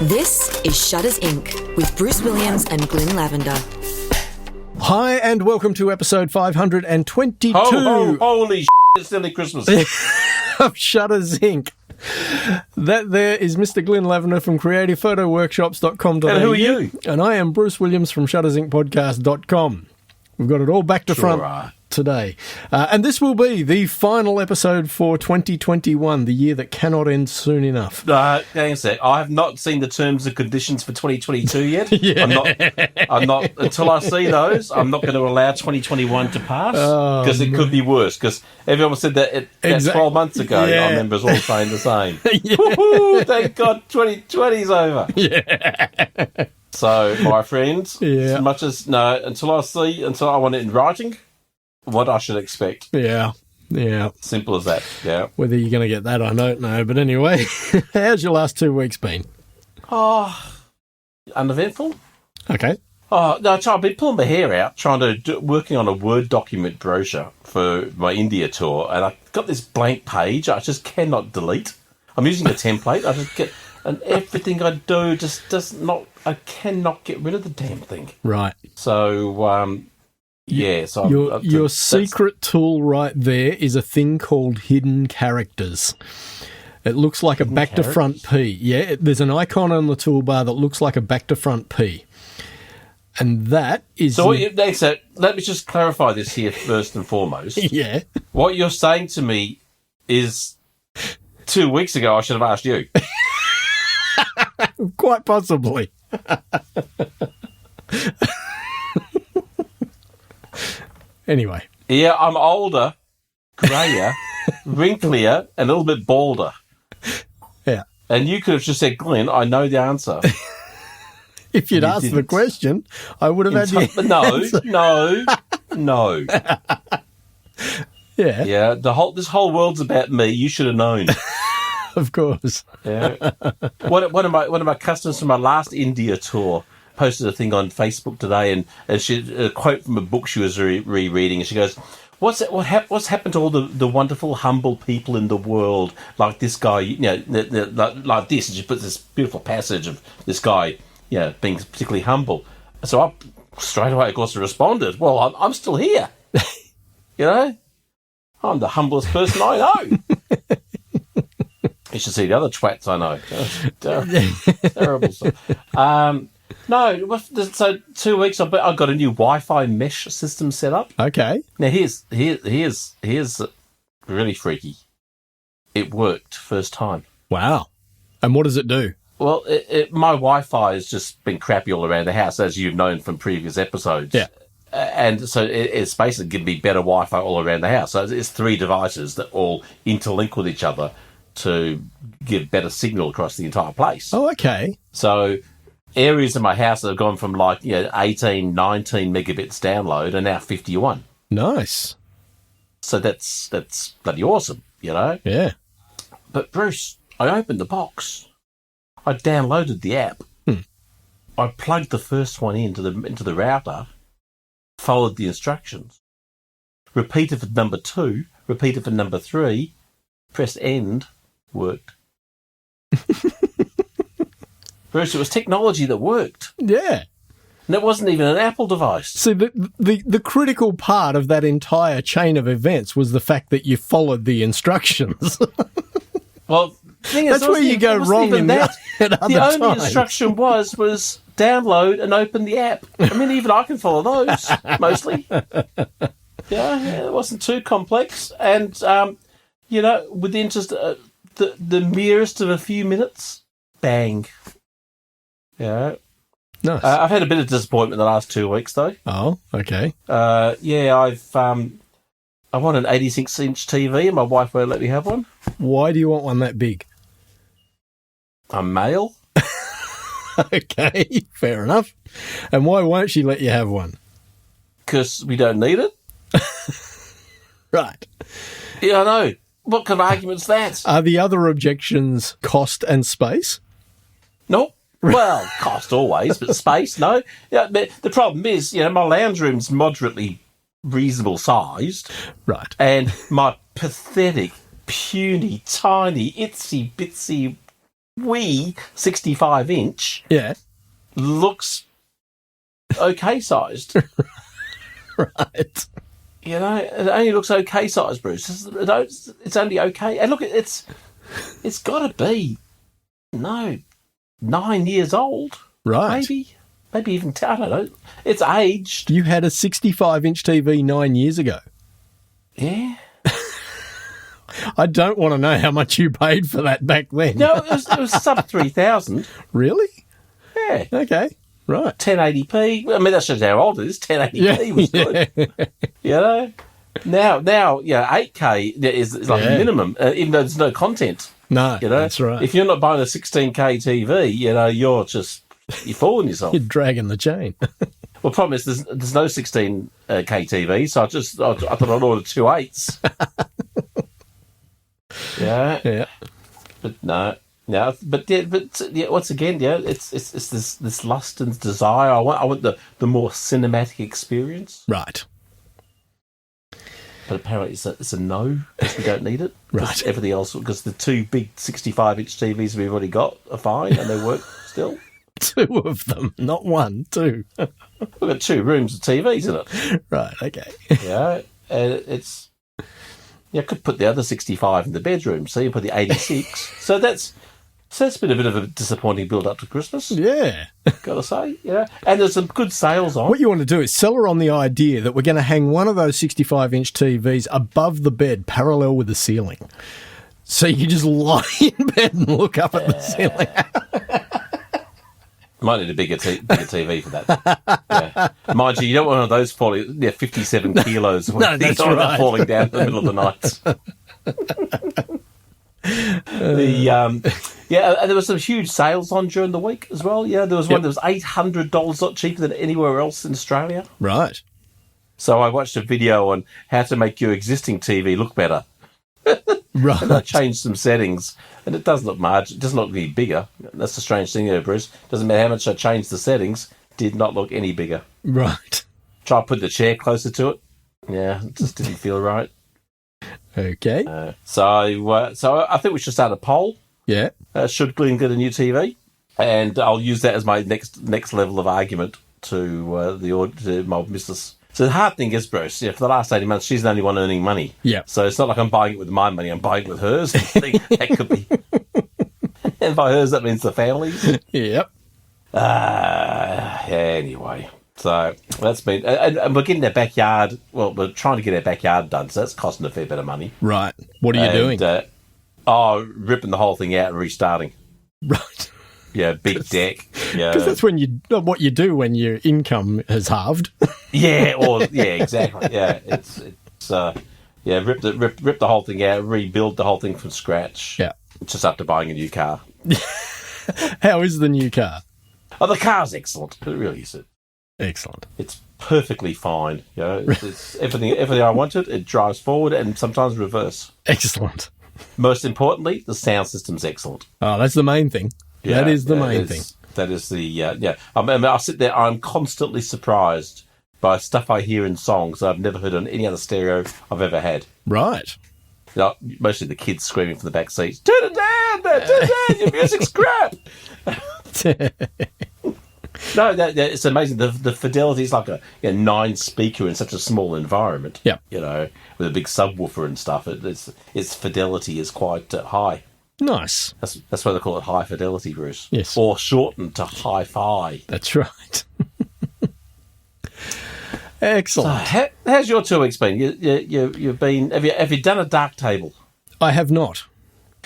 This is Shutters Inc. with Bruce Williams and Glyn Lavender. Hi, and welcome to episode 522 holy shit, it's nearly Christmas. of Shutters Inc. That there is Mr. Glyn Lavender from creativephotoworkshops.com.au. And who are you? And I am Bruce Williams from shuttersincpodcast.com. We've got it all back to front today. And this will be the final episode for 2021, the year that cannot end soon enough. Hang on a sec. I have not seen the terms and conditions for 2022 yet. Yeah. I'm not, until I see those, I'm not going to allow 2021 to pass, because it could be worse, because everyone said that 12 months ago. Yeah. I remember us all saying the same. Yeah. Woo-hoo, thank God 2020's over. Yeah. So, my friends, Yeah. as much as, until I want it in writing, what I should expect. Yeah. Simple as that, yeah. Whether you're going to get that, I don't know. But anyway, how's your last 2 weeks been? Uneventful. Okay. I've been pulling my hair out, working on a Word document brochure for my India tour, and I got this blank page I just cannot delete. I'm using a template. And everything I do I cannot get rid of the damn thing. Right. So, yeah. So your secret tool right there is a thing called hidden characters. It looks like a back to front P. Yeah, there's an icon on the toolbar that looks like a back to front P. And that is... So let me just clarify this here first and foremost. Yeah. What you're saying to me is 2 weeks ago I should have asked you. Quite possibly. Anyway. Yeah, I'm older, greyer, wrinklier, and a little bit balder. Yeah. And you could have just said, Glenn, I know the answer. If you'd asked the question, I would have had the answer. No. Yeah. Yeah, this whole world's about me. You should have known. Of course. Yeah. One of my customers from my last India tour posted a thing on Facebook today, and a quote from a book she was rereading, and she goes, "What's happened to all the wonderful, humble people in the world, like this guy, like this?" And she puts this beautiful passage of this guy, being particularly humble. So I straight away, of course, responded, "Well, I'm still here. I'm the humblest person I know." You should see the other twats I know. Terrible stuff. So 2 weeks I got a new Wi-Fi mesh system set up. Okay. Now here's really freaky. It worked first time. Wow. And what does it do? Well, my Wi-Fi has just been crappy all around the house, as you've known from previous episodes. Yeah. And so it's basically giving me better Wi-Fi all around the house. So it's 3 devices that all interlink with each other to give better signal across the entire place. Oh, okay. So areas in my house that have gone from 18, 19 megabits download are now 51. Nice. So that's bloody awesome, Yeah. But Bruce, I opened the box. I downloaded the app. I plugged the first one into the router, followed the instructions, repeated for number 2, repeated for number 3, pressed end, worked. Bruce, it was technology that worked. Yeah. And it wasn't even an Apple device. See, the critical part of that entire chain of events was the fact that you followed the instructions. Well, the thing is, that's where you go wrong in that. The only instruction was download and open the app. I mean, even I can follow those, mostly. Yeah, it wasn't too complex. And, within just the merest of a few minutes, bang. Yeah. Nice. I've had a bit of disappointment the last 2 weeks, though. Oh, okay. I want an 86-inch TV, and my wife won't let me have one. Why do you want one that big? I'm male. Okay, fair enough. And why won't she let you have one? Because we don't need it. Right. Yeah, I know. What kind of argument's that? Are the other objections cost and space? Nope. Well, cost always, but space, no. Yeah, but the problem is, my lounge room's moderately reasonable sized. Right. And my pathetic, puny, tiny, itsy bitsy wee 65-inch Yeah. looks okay sized. Right. You know, it only looks okay sized, Bruce. It's only okay. And look, it's got to be 9 years old. Right. Maybe even 10. I don't know. It's aged. You had a 65-inch TV 9 years ago. Yeah. I don't want to know how much you paid for that back then. No, it was sub 3,000. Really? Yeah. Okay. Right. 1080p. I mean, that shows how old it is. 1080p was good. You know? Now, 8K is like a minimum, even though there's no content. No, you know? that's right. If you're not buying a 16K TV, you know, you're fooling yourself. You're dragging the chain. Well, the problem is there's no 16K TV, so I thought I'd order 2 8s. Yeah. But no. Yeah, but once again, it's this lust and desire. I want the more cinematic experience. Right. But apparently it's a no, because we don't need it. Right. Everything else, because the 2 big 65-inch TVs we've already got are fine and they work still. 2 of them, not 1, 2. We've got 2 rooms of TVs in it. Right, okay. Yeah, and it's... I could put the other 65 in the bedroom, so you put the 86. So that's been a bit of a disappointing build up to Christmas. Yeah. Gotta say, yeah. And there's some good sales on. What you want to do is sell her on the idea that we're going to hang one of those 65-inch TVs above the bed, parallel with the ceiling. So you can just lie in bed and look up at the ceiling. Might need a bigger TV for that. Yeah. Mind you don't want one of those falling, 57 kilos. No, that's right. Falling down in the middle of the night. And there were some huge sales on during the week as well. Yeah, there was one that was $800, lot cheaper than anywhere else in Australia. Right. So I watched a video on how to make your existing TV look better. Right. And I changed some settings, and it does look it doesn't look any bigger. That's the strange thing there, Bruce. Doesn't matter how much I changed the settings, did not look any bigger. Right. Try to put the chair closer to it. Yeah, it just didn't feel right. Okay. So I think we should start a poll. Yeah. Should Glenn get a new TV? And I'll use that as my next level of argument to my missus. So the hard thing is, Bruce, for the last 18 months, she's the only one earning money. Yeah. So it's not like I'm buying it with my money, I'm buying it with hers. I think that could be... And by hers, that means the family's. Yep. Anyway, so that's been... And we're getting our backyard... Well, we're trying to get our backyard done, so that's costing a fair bit of money. Right. What are you doing? Ripping the whole thing out and restarting. Right. Yeah, big deck. Yeah, because that's what you do when your income has halved. Exactly. Yeah, it's rip the whole thing out, rebuild the whole thing from scratch. Yeah, just after buying a new car. How is the new car? Oh, the car's excellent. It really is. Excellent. It's perfectly fine. It's everything I wanted. It drives forward and sometimes reverse. Excellent. Most importantly, the sound system's excellent. Oh, that's the main thing. Yeah, that is the main thing. That is the, I sit there, I'm constantly surprised by stuff I hear in songs that I've never heard on any other stereo I've ever had. Right. Mostly the kids screaming from the back seats, turn it down, your music's crap. No, it's amazing. The fidelity is like a 9-speaker in such a small environment. Yeah. With a big subwoofer and stuff. Its fidelity is quite high. Nice. That's why they call it high fidelity, Bruce. Yes. Or shortened to hi-fi. That's right. Excellent. So how's your 2 weeks been? You've been. Have you done a dark table? I have not.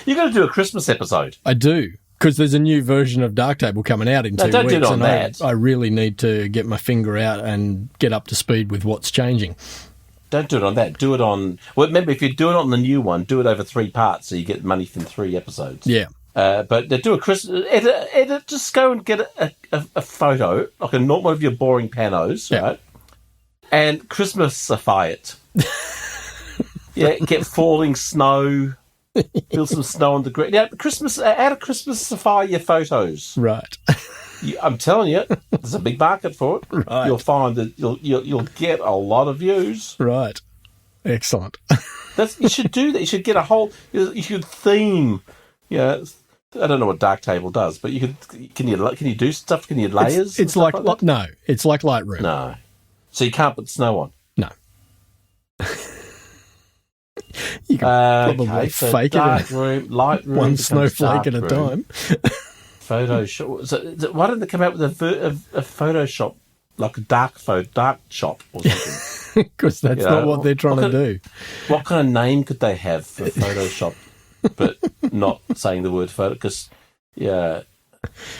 You're going to do a Christmas episode. I do, because there's a new version of Darktable coming out in 2 weeks. Don't do it on and that. I really need to get my finger out and get up to speed with what's changing. Don't do it on that. Do it on... Well, remember, if you do it on the new one, do it over 3 parts so you get money from 3 episodes. Yeah. But do a Christmas... Edit, just go and get a photo, like a normal of your boring panos, right? And Christmasify it. Get falling snow, build some snow on the ground. Now, add a Christmasify your photos. Right. I'm telling you, there's a big market for it. Right. You'll find that you'll get a lot of views. Right. Excellent. You should do that. You should get a whole... You should theme, I don't know what Darktable does, but you can you do stuff? Can you layers? It's like no, it's like Lightroom. No, so you can't put snow on. No, you can probably fake Darkroom, Lightroom, one snowflake at a time. Photoshop. So why don't they come out with a Photoshop, like a dark shop or something? Because that's not what they're trying to do. What kind of name could they have for Photoshop, but not saying the word photo? Because,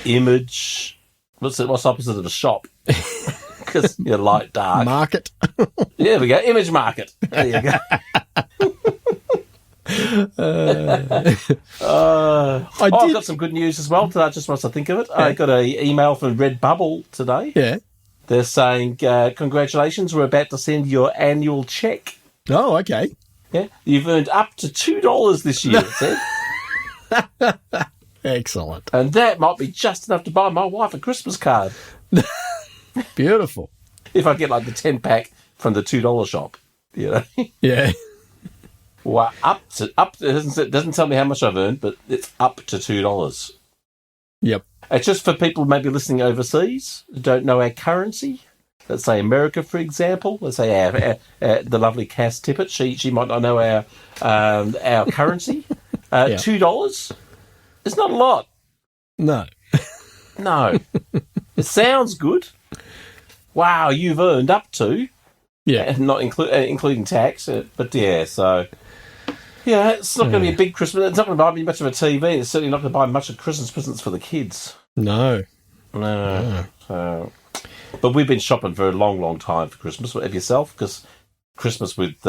image. What's the opposite of a shop? Because light, dark. Market. There we go. Image market. There you go. I've got some good news as well today, just once I think of it. I got an email from Redbubble today. Yeah. They're saying, congratulations, we're about to send your annual check. Oh, okay. Yeah, you've earned up to $2 this year, it said. Excellent. And that might be just enough to buy my wife a Christmas card. Beautiful. If I get like the 10-pack from the $2 shop, Yeah. Well, it doesn't tell me how much I've earned, but it's up to $2. Yep. It's just for people maybe listening overseas who don't know our currency. Let's say America, for example. Let's say the lovely Cass Tippett. She might not know our currency. $2. It's not a lot. No. No. It sounds good. Wow, you've earned up to. Yeah. Not including tax, but so. Yeah, it's not going to be a big Christmas. It's not going to buy me much of a TV. It's certainly not going to buy much of Christmas presents for the kids. No. So, but we've been shopping for a long, long time for Christmas. Have yourself? Because Christmas with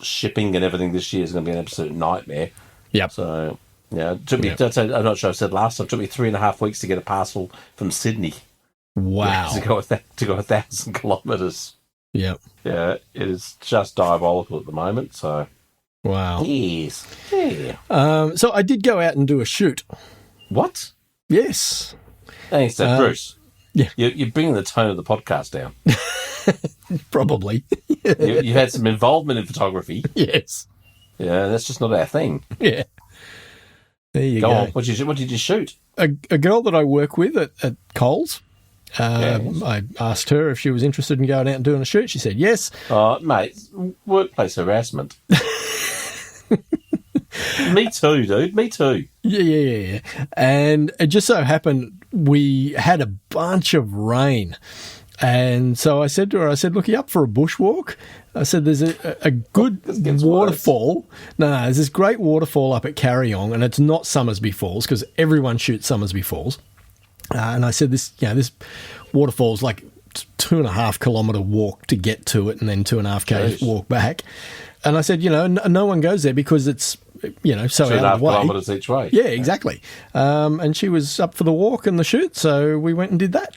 shipping and everything this year is going to be an absolute nightmare. Yep. So, it took me, I'm not sure I said last time, it took me 3.5 weeks to get a parcel from Sydney. Wow. To go 1,000 kilometres. Yep. Yeah, it is just diabolical at the moment, so. Wow. Yes. Yeah. So I did go out and do a shoot. What? Yes. Thanks, Bruce. Yeah. You're bringing the tone of the podcast down. Probably. You had some involvement in photography. Yes. Yeah, that's just not our thing. Yeah. There you go. Go on. What did you shoot? A girl that I work with at Coles. Yes. I asked her if she was interested in going out and doing a shoot. She said yes. Oh, mate, workplace harassment. Me too, dude. Me too. Yeah. And it just so happened we had a bunch of rain. And so I said to her, look, you up for a bushwalk? I said, there's a good waterfall. No, there's this great waterfall up at Carryong, and it's not Summersby Falls because everyone shoots Summersby Falls. And I said, this waterfall's like 2.5 kilometre walk to get to it and then 2.5 k's walk back. And I said, no one goes there because it's, so out of the way. 2.5 kilometres each way. Yeah, exactly. And she was up for the walk and the shoot, so we went and did that.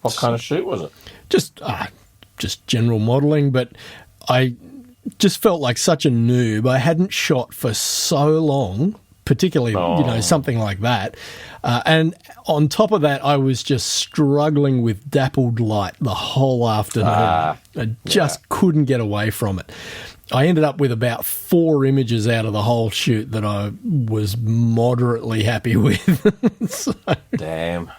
What kind of shoot was it? Just general modelling, but I just felt like such a noob. I hadn't shot for so long, particularly, something like that. And on top of that, I was just struggling with dappled light the whole afternoon. I just couldn't get away from it. I ended up with about 4 images out of the whole shoot that I was moderately happy with. So, damn.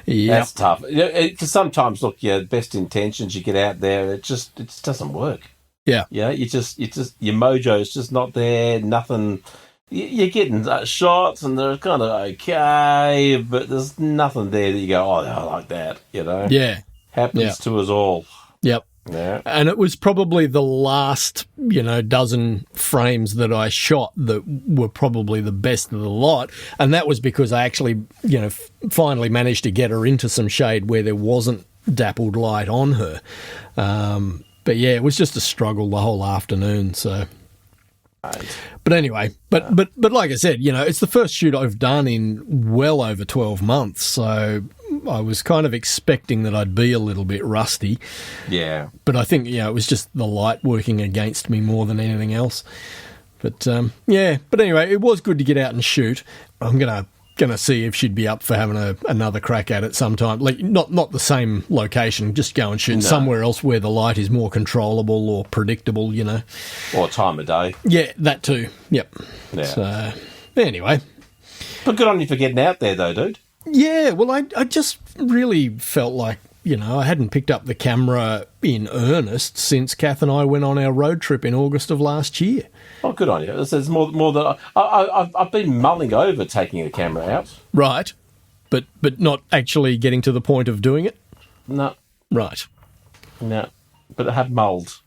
Yeah. That's tough. Because sometimes, look, best intentions, you get out there, it just doesn't work. Yeah. Yeah, you just your mojo's just not there, nothing. You're getting shots and they're kind of okay, but there's nothing there that you go, I like that, Yeah. Happens to us all. Yep. Yeah. And it was probably the last, dozen frames that I shot that were probably the best of the lot. And that was because I actually, finally managed to get her into some shade where there wasn't dappled light on her. But yeah, it was just a struggle the whole afternoon, so... Right. But anyway, but like I said, it's the first shoot I've done in well over 12 months, so I was kind of expecting that I'd be a little bit rusty. Yeah. But I think, it was just the light working against me more than anything else. But, but anyway, it was good to get out and shoot. I'm going to see if she'd be up for having another crack at it sometime. Like, not the same location, just go and shoot somewhere else where the light is more controllable or predictable, Or time of day. Yeah, that too. Yep. Yeah. So, anyway. Well, good on you for getting out there, though, dude. Yeah, well, I just really felt like, I hadn't picked up the camera in earnest since Kath and I went on our road trip in August of last year. Oh, good on you. There's more than I've been mulling over taking the camera out. Right, but not actually getting to the point of doing it? No. Right. No, but I have mulled.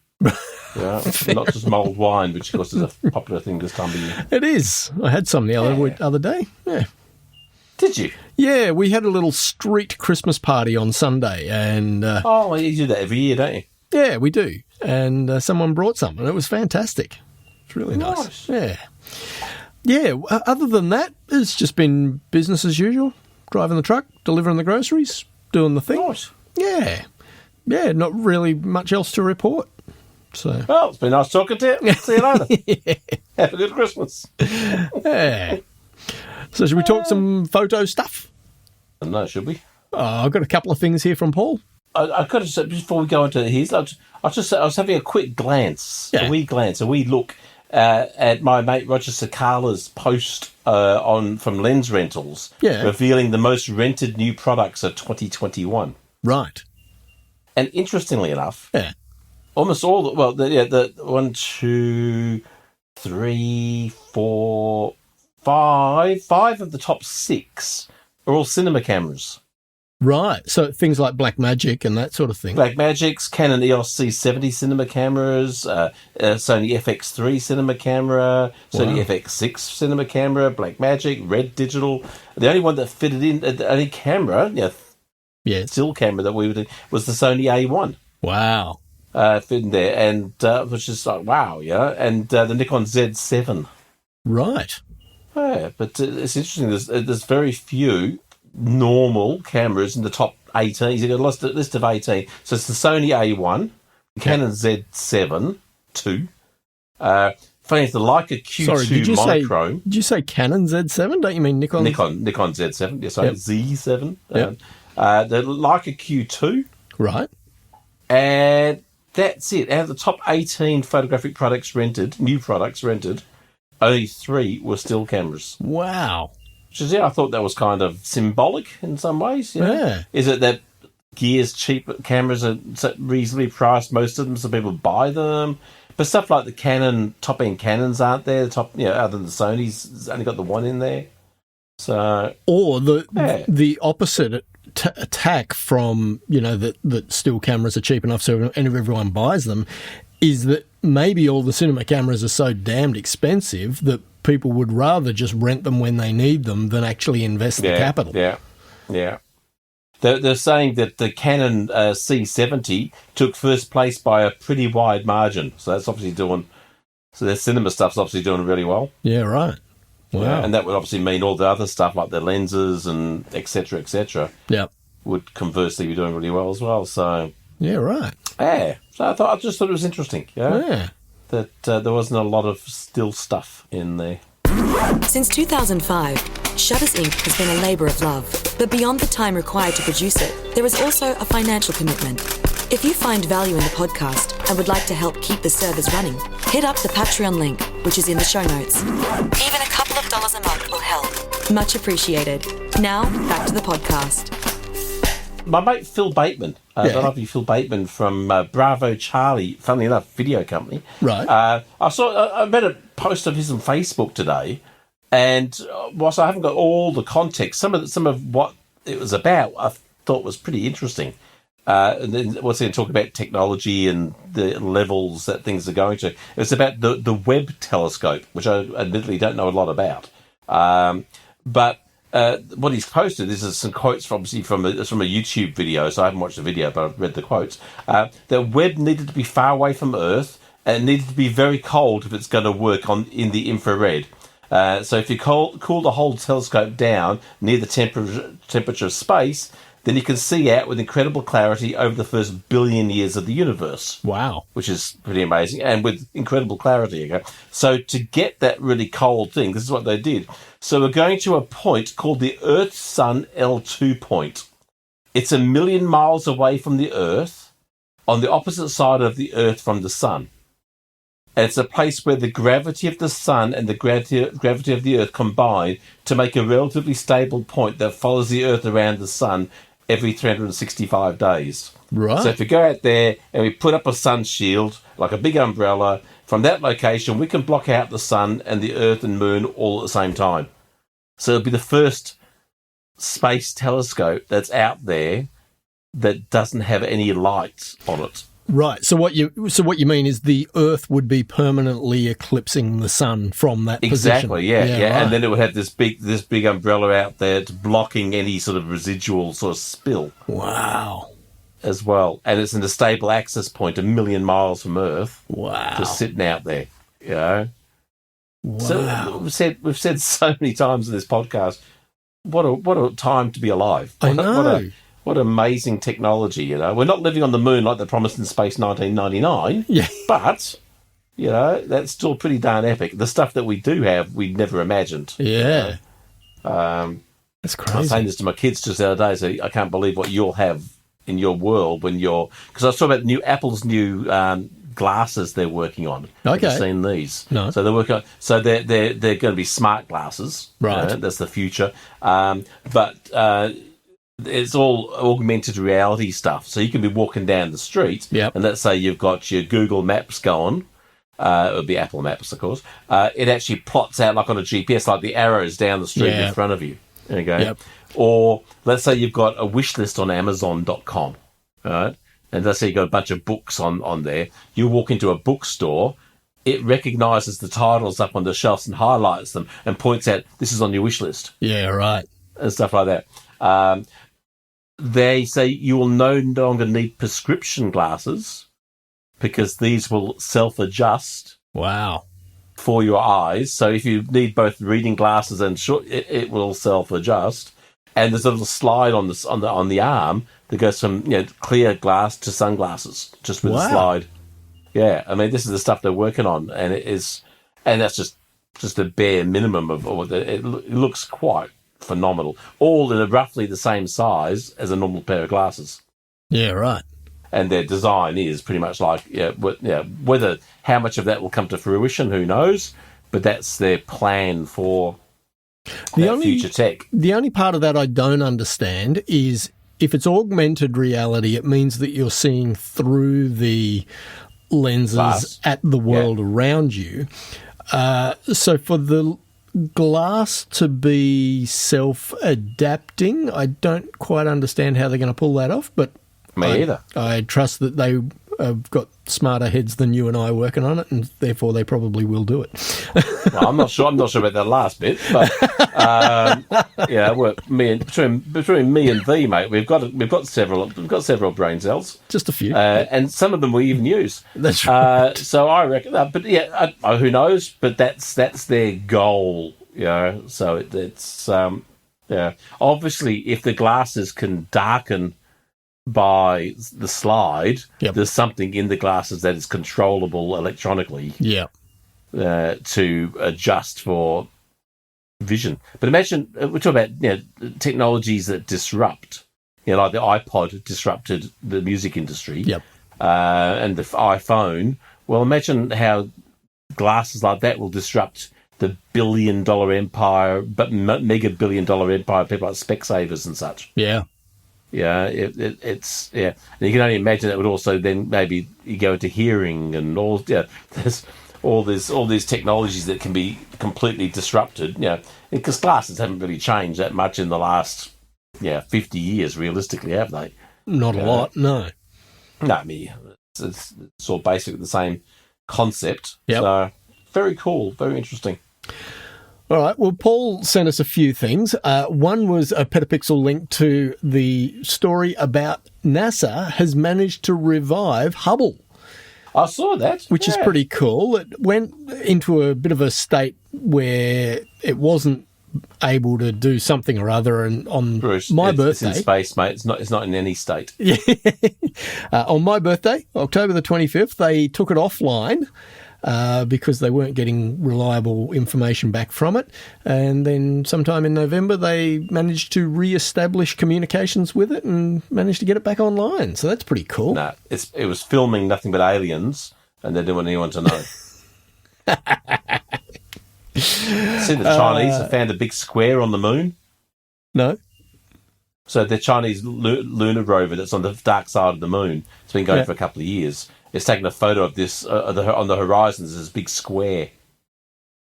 Yeah, not just mulled wine, which of course is a popular thing this time of year. It is. I had some the other day. Yeah. Did you? Yeah, we had a little street Christmas party on Sunday, and well, you do that every year, don't you? Yeah, we do. And someone brought some, and it was fantastic. It's really nice. Yeah. Yeah. Other than that, it's just been business as usual. Driving the truck, delivering the groceries, doing the thing. Nice. Yeah. Yeah. Not really much else to report. So. Well, it's been nice talking to you. See you later. Yeah. Have a good Christmas. Yeah. So should we talk some photo stuff? No, should we? I've got a couple of things here from Paul. I've got to say, before we go into his, I was having a quick glance, a wee look at my mate Roger Sakala's post from Lens Rentals, revealing the most rented new products of 2021. Right. And interestingly enough, almost all the 1, 2, 3, 4, 5 of the top 6 are all cinema cameras. Right, so things like Blackmagic and that sort of thing. Blackmagic's, Canon EOS C70 cinema cameras, Sony FX3 cinema camera, Sony FX6 cinema camera, Blackmagic, Red Digital. The only one that fitted in, the only camera, still camera that we would do was the Sony A1. Wow. Fit in there, and which is like, wow, and the Nikon Z7. Right. Yeah, but it's interesting. There's very few normal cameras in the top 18. You've got a list of 18. So it's the Sony A1, Canon Z7 II. Funny, it's the Leica Q2 monochrome. Did you say Canon Z7? Don't you mean Nikon? Nikon Z7. Yes, Z7. The Leica Q2. Right. And that's it. Out of the top 18 photographic products rented, new products rented, only 3 were still cameras. Wow. Which is, I thought that was kind of symbolic in some ways. Yeah. Is it that gear's cheap, cameras are reasonably priced, most of them, so people buy them? But stuff like the Canon, top-end Canons aren't there. The top, other than the Sony's, only got the one in there. So, or the opposite attack from, that still cameras are cheap enough so everyone buys them, is that maybe all the cinema cameras are so damned expensive that people would rather just rent them when they need them than actually invest the capital. Yeah. They're saying that the Canon C70 took first place by a pretty wide margin. So that's obviously their cinema stuff's obviously doing really well. Yeah, right. Wow. Yeah, and that would obviously mean all the other stuff like the lenses and et cetera, would conversely be doing really well as well. So yeah, right. Yeah. So I just thought it was interesting. Yeah. That there wasn't a lot of still stuff in there. Since 2005, Shutters Inc. has been a labour of love. But beyond the time required to produce it, there is also a financial commitment. If you find value in the podcast and would like to help keep the servers running, hit up the Patreon link, which is in the show notes. Even a couple of dollars a month will help. Much appreciated. Now, back to the podcast. My mate Phil Bateman, I love Phil Bateman from Bravo Charlie, funnily enough, video company. Right. I met a post of his on Facebook today, and whilst I haven't got all the context, some of what it was about, I thought was pretty interesting. And then what's he talk about technology and the levels that things are going to. It was about the Webb telescope, which I admittedly don't know a lot about. But what he's posted, this is some quotes from a YouTube video, so I haven't watched the video, but I've read the quotes. The Webb needed to be far away from Earth and needed to be very cold if it's going to work in the infrared. So if you cool the whole telescope down near the temperature of space, then you can see out with incredible clarity over the first billion years of the universe. Wow. Which is pretty amazing, and with incredible clarity. Okay? So to get that really cold thing, this is what they did. So we're going to a point called the Earth-Sun L2 point. It's 1 million miles away from the Earth, on the opposite side of the Earth from the Sun. And it's a place where the gravity of the sun and the gravity of the Earth combine to make a relatively stable point that follows the Earth around the sun every 365 days. Right. So if we go out there and we put up a sun shield, like a big umbrella, from that location we can block out the sun and the Earth and moon all at the same time. So it'll be the first space telescope that's out there that doesn't have any lights on it. Right. So what you mean is the Earth would be permanently eclipsing the sun from that position. Exactly. Yeah. Right. And then it would have this big umbrella out there blocking any sort of residual sort of spill. Wow. As well, and it's in a stable access point 1 million miles from Earth. Wow. Just sitting out there. You know. Wow. So we've said so many times in this podcast, what a time to be alive. I know. What amazing technology, you know. We're not living on the moon like they promised in Space 1999. Yeah. But, you know, that's still pretty darn epic. The stuff that we do have, we never imagined. Yeah. That's crazy. I was saying this to my kids just the other day, so I can't believe what you'll have in your world when you're... Because I was talking about Apple's new glasses they're working on. Okay. Have you seen these? No. So they're working on... So they're going to be smart glasses. Right. That's the future. But it's all augmented reality stuff. So you can be walking down the street, Yep. and let's say you've got your Google Maps going. It would be Apple Maps, of course. It actually plots out like on a GPS, like the arrows down the street in front of you. There you go. Yep. Or let's say you've got a wish list on Amazon.com, right? And let's say you've got a bunch of books on there. You walk into a bookstore, it recognises the titles up on the shelves and highlights them and points out, this is on your wish list. Yeah, right. And stuff like that. They say you will no longer need prescription glasses because these will self-adjust. Wow. For your eyes. So if you need both reading glasses and short, it will self-adjust. And there's a little slide on the arm that goes from clear glass to sunglasses just with a slide. Yeah, I mean this is the stuff they're working on, and that's just a bare minimum of it looks quite phenomenal. All in roughly the same size as a normal pair of glasses. Yeah, right. And their design is pretty much like whether how much of that will come to fruition, who knows? But that's their plan for future tech. The only part of that I don't understand is if it's augmented reality, it means that you're seeing through the lenses at the world around you. So for the glass to be self-adapting, I don't quite understand how they're going to pull that off, but Me either. I trust that they have got smarter heads than you and I working on it, and therefore they probably will do it. Well, I'm not sure about that last bit, but between me and thee, mate, we've got several brain cells, just a few, and some of them we even use. That's right. So I reckon, who knows? But that's their goal, So it's obviously if the glasses can darken by the slide, there's something in the glasses that is controllable electronically to adjust for vision. But imagine, we're talking about technologies that disrupt, like the iPod disrupted the music industry, and the iPhone. Well, imagine how glasses like that will disrupt the billion-dollar empire, but mega billion-dollar empire, people like Specsavers and such. Yeah. Yeah, it's and you can only imagine that would also then maybe you go into hearing and all. There's all these technologies that can be completely disrupted. Because glasses haven't really changed that much in the last 50 years, realistically, have they? Not a lot, no. No, I mean it's all basically the same concept. Yep. So very cool, very interesting. All right. Well, Paul sent us a few things. One was a petapixel link to the story about NASA has managed to revive Hubble. I saw that. Which is pretty cool. It went into a bit of a state where it wasn't able to do something or other, and on Bruce, my birthday... It's in space, mate. It's not in any state. Yeah. On my birthday, October the 25th, they took it offline because they weren't getting reliable information back from it. And then sometime in November, they managed to re-establish communications with it and managed to get it back online. So that's pretty cool. No, it was filming nothing but aliens, and they didn't want anyone to know. See, the Chinese have found a big square on the moon. No. So the Chinese lunar rover that's on the dark side of the moon, it's been going for a couple of years. It's taken a photo of this on the horizon. There's this big square.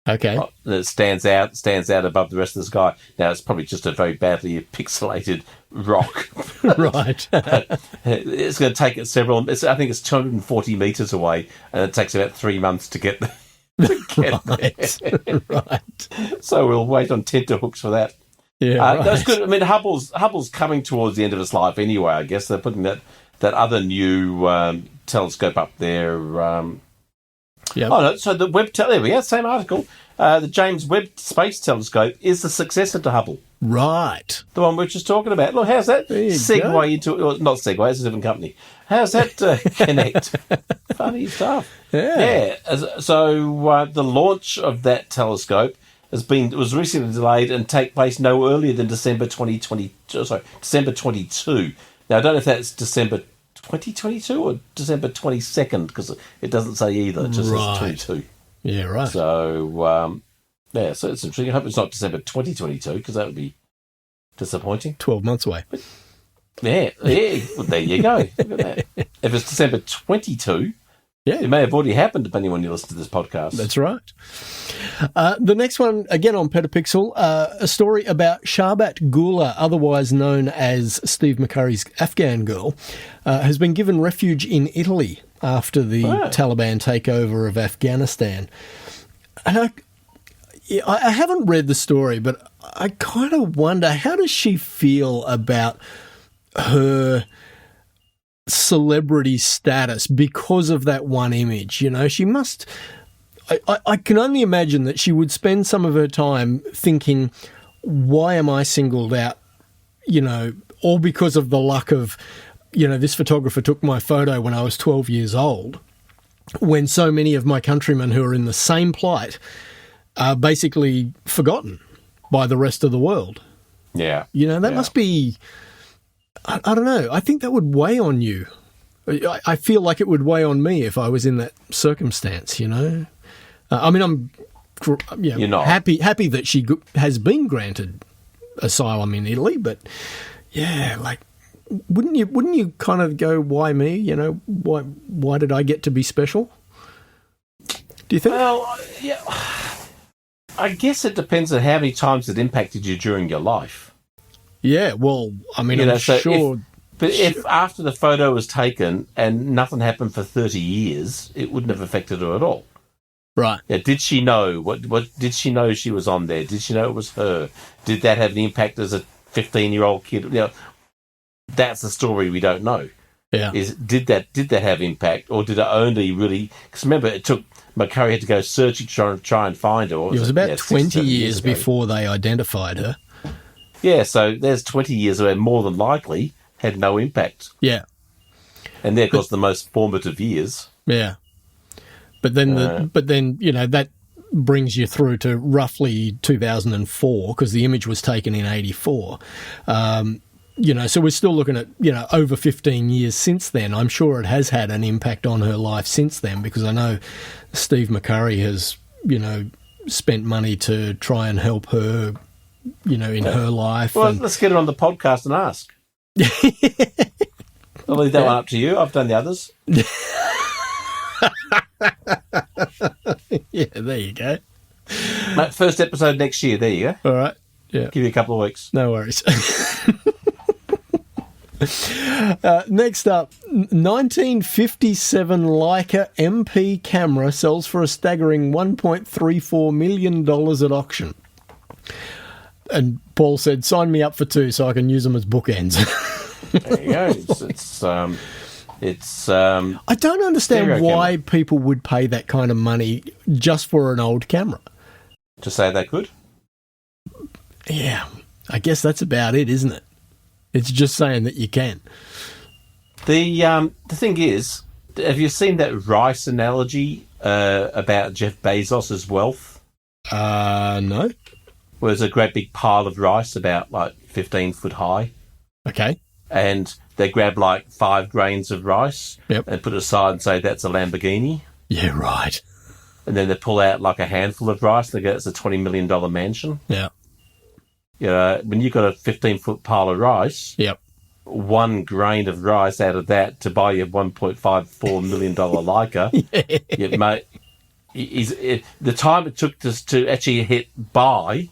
Okay. That stands out above the rest of the sky. Now, it's probably just a very badly pixelated rock. Right. It's going to take it I think it's 240 metres away, and it takes about 3 months to get there. Right. So we'll wait on tenterhooks for that. Yeah, right. That's good. I mean, Hubble's coming towards the end of its life anyway, I guess. They're putting that other new telescope up there. Yep. Oh, no, so the there we go, same article. The James Webb Space Telescope is the successor to Hubble. Right. The one we were just talking about. Look, how's that segue into... Well, not segue, it's a different company. How's that connect? Funny stuff. Yeah. So the launch of that telescope was recently delayed and take place no earlier than December 2022. Sorry, December 22. Now, I don't know if that's December 2022 or December 22nd, because it doesn't say either. It just says 22. Yeah, right. So, so it's interesting. I hope it's not December 2022, because that would be disappointing. 12 months away. Yeah. Well, there you go. Look at that. If it's December 22, it may have already happened, depending on when you listen to this podcast. That's right. The next one, again on Petapixel, a story about Sharbat Gula, otherwise known as Steve McCurry's Afghan Girl, has been given refuge in Italy after the Taliban takeover of Afghanistan. And I haven't read the story, but I kind of wonder, how does she feel about her celebrity status because of that one image? You know, she must... I can only imagine that she would spend some of her time thinking, why am I singled out, you know, all because of the luck of, you know, this photographer took my photo when I was 12 years old, when so many of my countrymen who are in the same plight are basically forgotten by the rest of the world. Yeah. You know, that must be, I don't know, I think that would weigh on you. I feel like it would weigh on me if I was in that circumstance, you know. I mean, I'm happy that she has been granted asylum in Italy, but like, wouldn't you kind of go, why me? You know, why did I get to be special? Do you think? Well, yeah, I guess it depends on how many times it impacted you during your life. Yeah, well, I mean, I'm sure. If after the photo was taken and nothing happened for 30 years, it wouldn't have affected her at all. Right. Yeah, did she know? What did she know she was on there? Did she know it was her? Did that have an impact as a 15-year-old kid? You know, that's the story we don't know. Yeah. Did that have impact, or did it only really? Because remember, it took McCurry had to go searching to try and find her. It was about 20 years before they identified her. Yeah, so there's 20 years where more than likely had no impact. Yeah. And they're, of course, the most formative years. Yeah. But then, you know, that brings you through to roughly 2004, because the image was taken in 84. You know, so we're still looking at, you know, over 15 years since then. I'm sure it has had an impact on her life since then, because I know Steve McCurry has, you know, spent money to try and help her, you know, in her life. Well, let's get her on the podcast and ask. I'll leave that one up to you. I've done the others. Yeah, there you go. Mate, first episode next year. There you go. All right. Yeah. Give you a couple of weeks. No worries. Next up, 1957 Leica MP camera sells for a staggering $1.34 million at auction. And Paul said, sign me up for 2 so I can use them as bookends. There you go. I don't understand why people would pay that kind of money just for an old camera. To say they could? Yeah, I guess that's about it, isn't it? It's just saying that you can. The thing is, have you seen that rice analogy about Jeff Bezos' wealth? No. Where there's a great big pile of rice about like 15 foot high. Okay. And they grab like 5 grains of rice and put it aside and say that's a Lamborghini. Yeah, right. and then they pull out like a handful of rice, they go, it's a $20 million mansion. Yeah. You know, when you've got a 15-foot pile of rice, Yep. 1 grain of rice out of that to buy your $1.54 million Leica, the time it took to actually hit buy,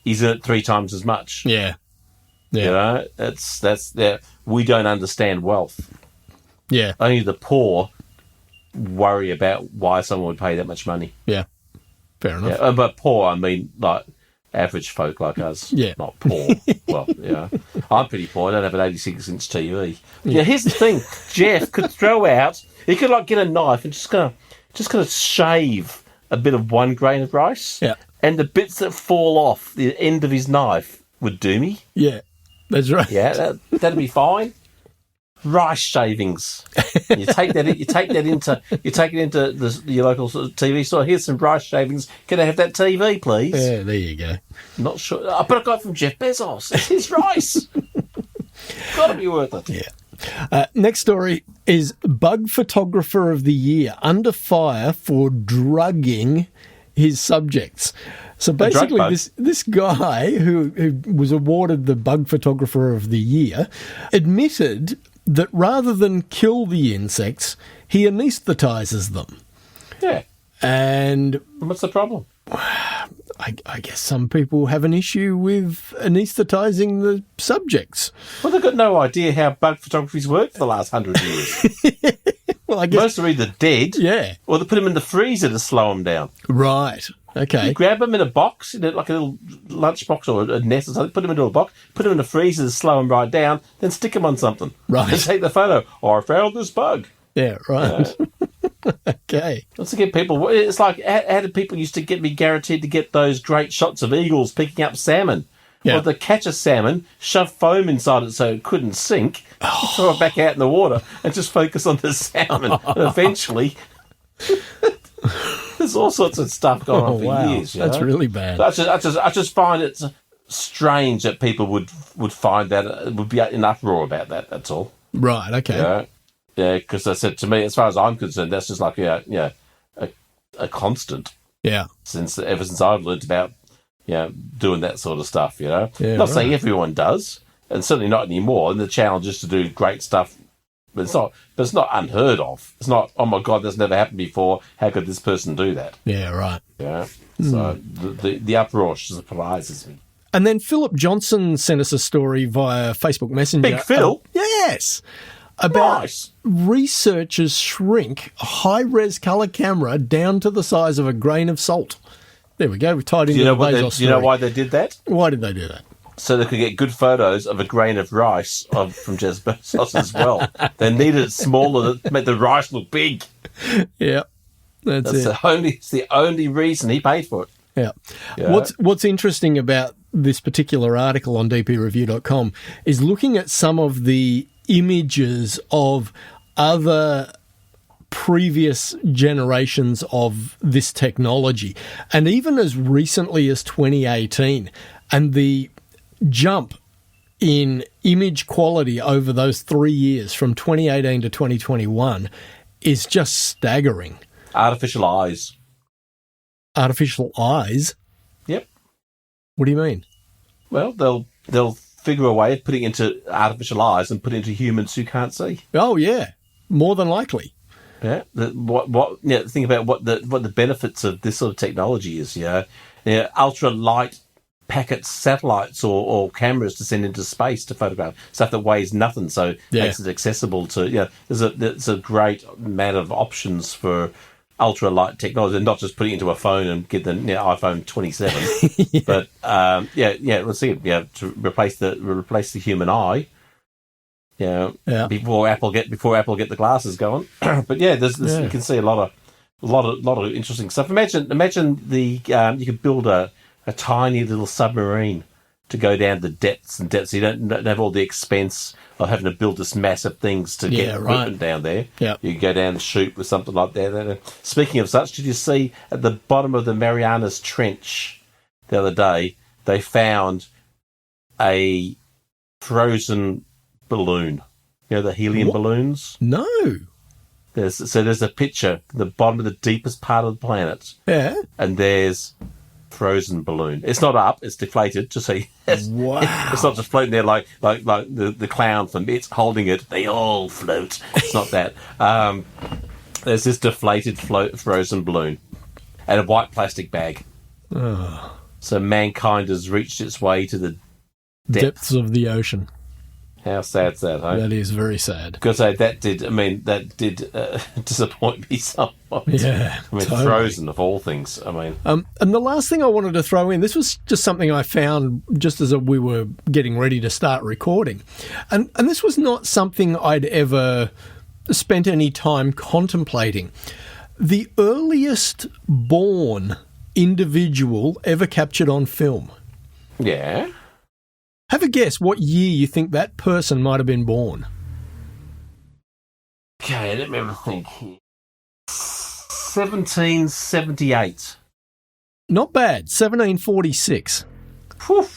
he's earned 3 times as much. Yeah. Yeah. You know, that's we don't understand wealth. Yeah. Only the poor worry about why someone would pay that much money. Yeah. Fair enough. Yeah, but poor, I mean, like average folk like us. Yeah. Not poor. Well, yeah. I'm pretty poor. I don't have an 86-inch TV. Yeah. Here's the thing. Jeff could throw out, he could like get a knife and just gonna shave a bit of 1 grain of rice. Yeah. And the bits that fall off the end of his knife would do me. Yeah. That's right. Yeah, that'd be fine. Rice shavings. You take it into your local TV store. Here's some rice shavings. Can I have that TV, please? Yeah, there you go. Not sure, but I got it from Jeff Bezos. It's his rice. Got to be worth it. Yeah. Next story is Bug Photographer of the Year under fire for drugging his subjects. So basically, this guy who was awarded the Bug Photographer of the Year admitted that rather than kill the insects, he anaesthetizes them. Yeah. And what's the problem? I guess some people have an issue with anaesthetizing the subjects. Well, they've got no idea how bug photography's worked for the last 100 years. Well, I guess most are either dead, yeah, or they put them in the freezer to slow them down. Right. Okay. You grab them in a box, like a little lunch box or a nest or something, put them into a box, put them in the freezer to slow them right down, then stick them on something. Right. And take the photo. Oh, I found this bug. Yeah, right. Okay. Let's get people. It's like, how did people used to be guaranteed to get those great shots of eagles picking up salmon? Yeah. Well, they catch a salmon, shove foam inside it so it couldn't sink, throw it back out in the water, and just focus on the salmon. And eventually, there's all sorts of stuff going on for years. That's really bad. I just find it strange that people would find that would be in uproar about that. That's all. Right. Okay. Yeah, because I said to me, as far as I'm concerned, that's just like a constant. Yeah. Ever since I've learned about doing that sort of stuff, Yeah, not saying everyone does, and certainly not anymore. And the challenge is to do great stuff, but it's not unheard of. It's not, oh my God, that's never happened before. How could this person do that? Yeah. Right. Yeah. So the uproar surprises me. And then Philip Johnson sent us a story via Facebook Messenger. Big Phil? Yes. About researchers shrink a high-res colour camera down to the size of a grain of salt. There we go. We've tied into the Bezos story. Do you know why they did that? Why did they do that? So they could get good photos of a grain of rice from Jeff Bezos as well. They needed it smaller to make the rice look big. Yeah, that's it. It's the only reason he paid for it. Yeah. What's interesting about this particular article on dpreview.com is looking at some of the images of other previous generations of this technology, and even as recently as 2018, and the jump in image quality over those 3 years from 2018 to 2021 is just staggering. Artificial eyes. Artificial eyes? Yep. What do you mean? Well, they'll figure a way of putting it into artificial eyes and put it into humans who can't see. Oh yeah, more than likely. Yeah. Think about what the benefits of this sort of technology is. Ultra light packet satellites or cameras to send into space to photograph stuff that weighs nothing, so makes it accessible to. There's a great amount of options for ultra light technology, and not just putting it into a phone and get the iPhone 27, but let's see, to replace the human eye, before Apple get the glasses going. But you can see a lot of interesting stuff. Imagine the you could build a tiny little submarine to go down the depths and depths. You don't have all the expense of having to build this massive things to get equipment down there. Yeah. You can go down and shoot with something like that. Speaking of such, did you see at the bottom of the Marianas Trench the other day, they found a frozen balloon? The helium balloons? No. There's a picture, the bottom of the deepest part of the planet. Yeah. And there's frozen balloon. It's not up, it's deflated, just so Wow. it's not just floating there like the clown from It's holding it. They all float. It's not that. There's this deflated frozen balloon and a white plastic bag. Oh. So mankind has reached its way to the Depths of the ocean. How sad's that, huh? That is very sad. Because that did disappoint me somewhat. Yeah, I mean, totally. Frozen of all things. I mean, and the last thing I wanted to throw in, this was just something I found just as we were getting ready to start recording, and this was not something I'd ever spent any time contemplating. The earliest born individual ever captured on film. yeah. Have a guess what year you think that person might have been born. Okay, let me have a think here. 1778. Not bad. 1746. Whew.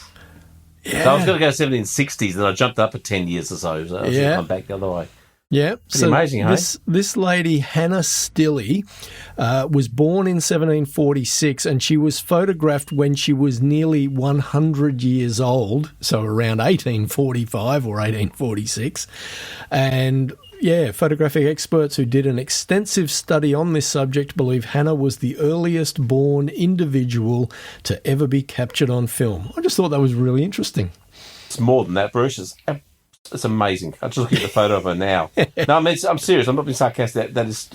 Yeah. So I was going to go 1760s, and I jumped up at 10 years or so. So I was Yeah. going back the other way. Yeah, Pretty amazing, hey? This lady, Hannah Stilley, was born in 1746, and she was photographed when she was nearly 100 years old, so around 1845 or 1846. And yeah, photographic experts who did an extensive study on this subject believe Hannah was the earliest born individual to ever be captured on film. I just thought that was really interesting. It's more than that, Bruce. It's amazing. I'm just looking at the photo of her now. No, I mean, I'm serious. I'm not being sarcastic. That is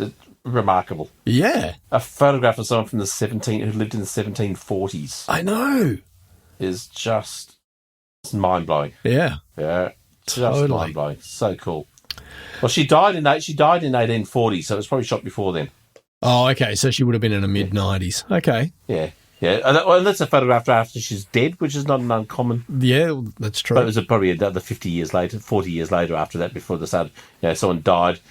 remarkable. Yeah, A photograph of someone from who lived in the 1740s I know. is just mind-blowing. Yeah. Yeah, just Totally. mind-blowing. So cool. Well, she died in 1840, so it was probably shot before then. Oh, okay. So she would have been in the mid-90s. Okay. Yeah. Yeah, and that's a photograph after she's dead, which is not an uncommon. Yeah, that's true. But it was probably another 40 years later after that, before they started, someone died,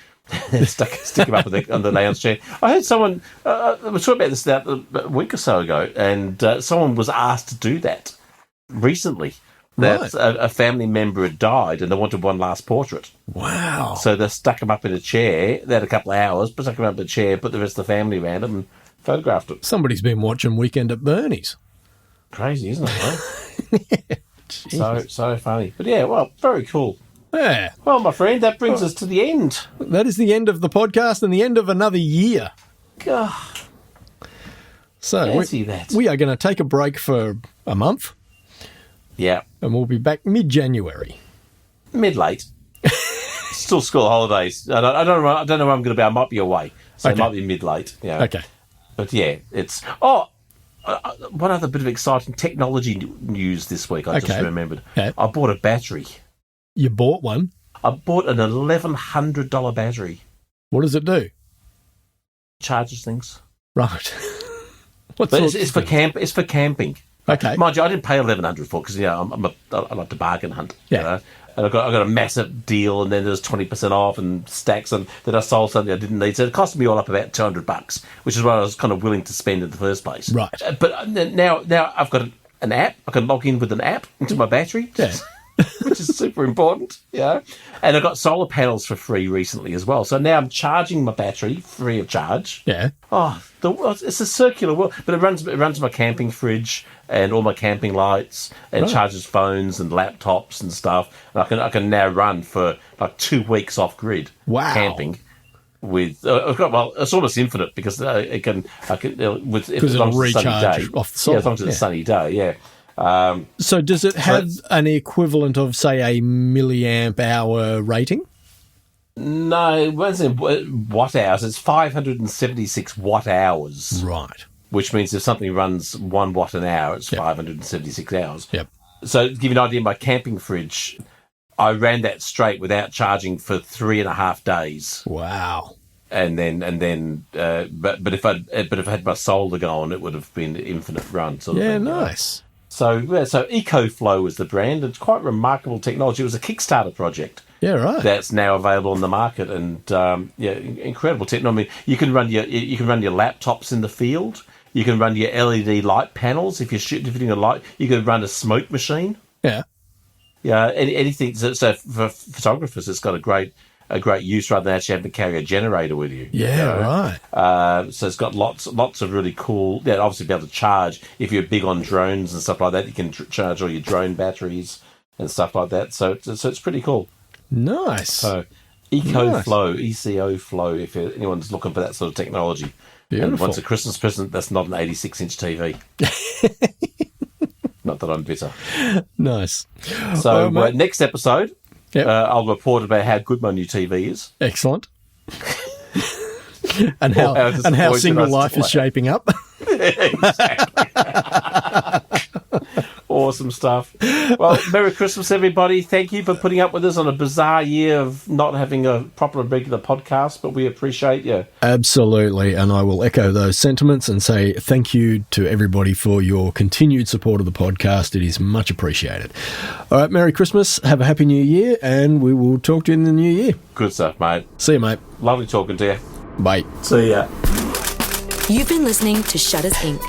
stick him up on the lounge chair. I heard someone, we were talking about this about a week or so ago, and someone was asked to do that recently. That Right. a family member had died, and they wanted one last portrait. Wow. So they stuck him up in a chair. They had a couple of hours, but stuck him up in a chair, put the rest of the family around him, and photographed it. Somebody's been watching Weekend at Bernie's. Crazy, isn't it? Right? So funny. But yeah, well, very cool. Yeah. Well, my friend, that brings us to the end. That is the end of the podcast and the end of another year. God, So fancy that. we are going to take a break for a month, Yeah, and we'll be back mid-January. mid-late. Still school holidays. I don't know where I'm going to be. I might be away. So Okay. it might be mid-late. Yeah. Okay. But yeah, it's... Oh, one other bit of exciting technology news this week I just Okay. remembered. Yeah. I bought a battery. You bought one. I bought an $1,100 battery. What does it do? Charges things. Right. What But sorts it's of for things? It's for camping. Okay. Mind you, I didn't pay $1,100 for it because I like to bargain hunt. Yeah. And I got a massive deal, and then there's 20% off and stacks, and then I sold something I didn't need. So it cost me all up about $200, which is what I was kind of willing to spend in the first place. Right. But now I've got an app. I can log in with an app into my battery. Yeah. Which is super important, yeah. And I got solar panels for free recently as well. So now I'm charging my battery free of charge. Yeah. Oh, it's a circular world, but it runs my camping fridge and all my camping lights, and Right. charges phones and laptops and stuff. And I can now run for like 2 weeks off grid Wow. camping. With it's almost infinite because I can with if as long it'll as it's a sunny recharge day. off the solar, Yeah, as long as it's a sunny day. Yeah. So does it have an equivalent of, say, a milliamp hour rating? No, when it's in watt hours, it's 576 watt hours. Right. Which means if something runs 1 watt an hour, it's 576 hours. Yep. So to give you an idea, my camping fridge, I ran that straight without charging for 3.5 days, Wow. but if I had my solar going, it would have been infinite run. Sort of Yeah, thing, nice. So EcoFlow is the brand. It's quite remarkable technology. It was a Kickstarter project. Yeah, right. That's now available on the market, and incredible technology. I mean, you can run your laptops in the field. You can run your LED light panels. If you're shooting a light, you can run a smoke machine. Yeah. Yeah, anything. So for photographers, it's got a great a great use rather than actually having to carry a generator with you. Yeah, right. So it's got lots of really cool. Yeah, obviously be able to charge if you're big on drones and stuff like that. You can charge all your drone batteries and stuff like that. So it's pretty cool. Nice. So EcoFlow, ECO Flow. If anyone's looking for that sort of technology, Beautiful. And once a Christmas present, that's not an 86-inch TV. Not that I'm bitter. Nice. So next episode, Yep. I'll report about how good my new TV is. Excellent. and how single life is shaping up. Exactly. Awesome stuff. Well, Merry Christmas, everybody. Thank you for putting up with us on a bizarre year of not having a proper regular podcast, but we appreciate you. Absolutely, and I will echo those sentiments and say thank you to everybody for your continued support of the podcast. It is much appreciated. All right, Merry Christmas, have a Happy New Year, and we will talk to you in the new year. Good stuff, mate. See you, mate. Lovely talking to you. Bye. See ya. You've been listening to Shutters Inc.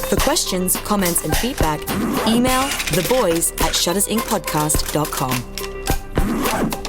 For questions, comments, and feedback, email theboys@shuttersincpodcast.com.